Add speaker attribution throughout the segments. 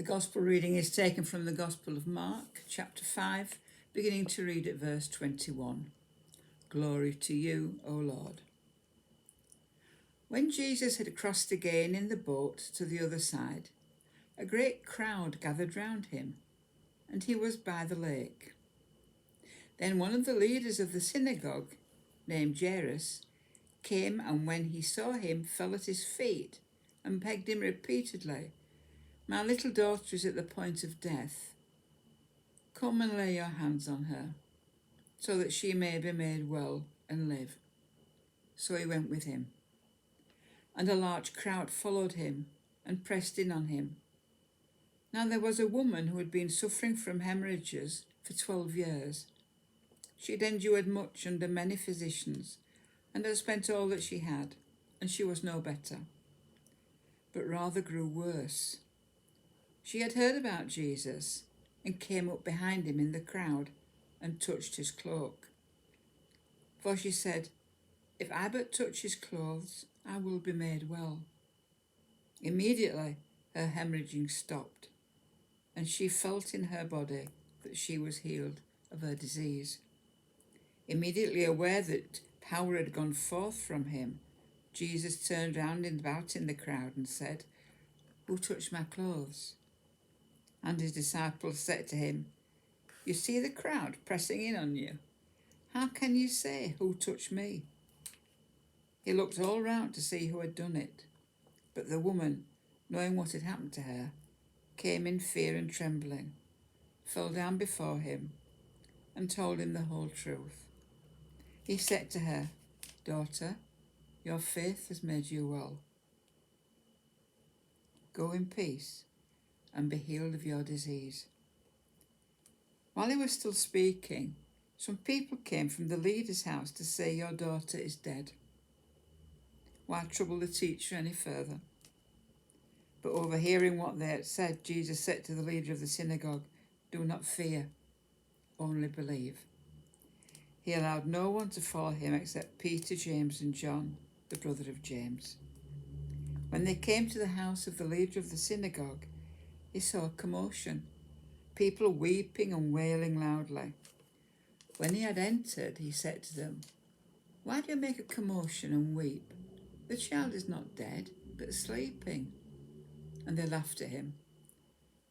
Speaker 1: The Gospel reading is taken from the Gospel of Mark, chapter 5, beginning to read at verse 21. Glory to you, O Lord. When Jesus had crossed again in the boat to the other side, a great crowd gathered round him, and he was by the lake. Then one of the leaders of the synagogue, named Jairus, came, and when he saw him, fell at his feet and begged him repeatedly, "My little daughter is at the point of death. Come and lay your hands on her, so that she may be made well and live." So he went with him, and a large crowd followed him and pressed in on him. Now there was a woman who had been suffering from hemorrhages for 12 years. She had endured much under many physicians, and had spent all that she had, and she was no better, but rather grew worse. She had heard about Jesus and came up behind him in the crowd and touched his cloak. For she said, "If I but touch his clothes, I will be made well." Immediately her hemorrhaging stopped, and she felt in her body that she was healed of her disease. Immediately aware that power had gone forth from him, Jesus turned round and about in the crowd and said, "Who touched my clothes?" And his disciples said to him, "You see the crowd pressing in on you. How can you say, 'Who touched me?'" He looked all round to see who had done it. But the woman, knowing what had happened to her, came in fear and trembling, fell down before him, and told him the whole truth. He said to her, "Daughter, your faith has made you well. Go in peace and be healed of your disease." While he was still speaking, some people came from the leader's house to say, "Your daughter is dead. Why trouble the teacher any further?" But overhearing what they had said, Jesus said to the leader of the synagogue, "Do not fear, only believe." He allowed no one to follow him except Peter, James, and John, the brother of James. When they came to the house of the leader of the synagogue, he saw a commotion, people weeping and wailing loudly. When he had entered, he said to them, "Why do you make a commotion and weep? The child is not dead, but sleeping." And they laughed at him.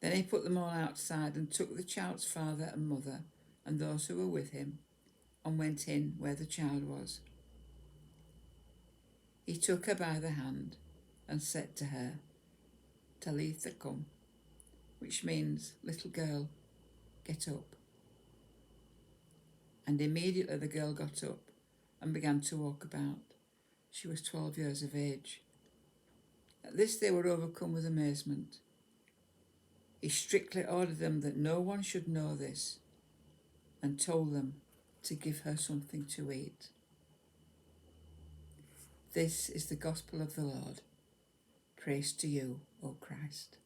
Speaker 1: Then he put them all outside and took the child's father and mother and those who were with him and went in where the child was. He took her by the hand and said to her, "Talitha cum," which means, "Little girl, get up." And immediately the girl got up and began to walk about. She was 12 years of age. At this they were overcome with amazement. He strictly ordered them that no one should know this, and told them to give her something to eat. This is the gospel of the Lord. Praise to you, O Christ.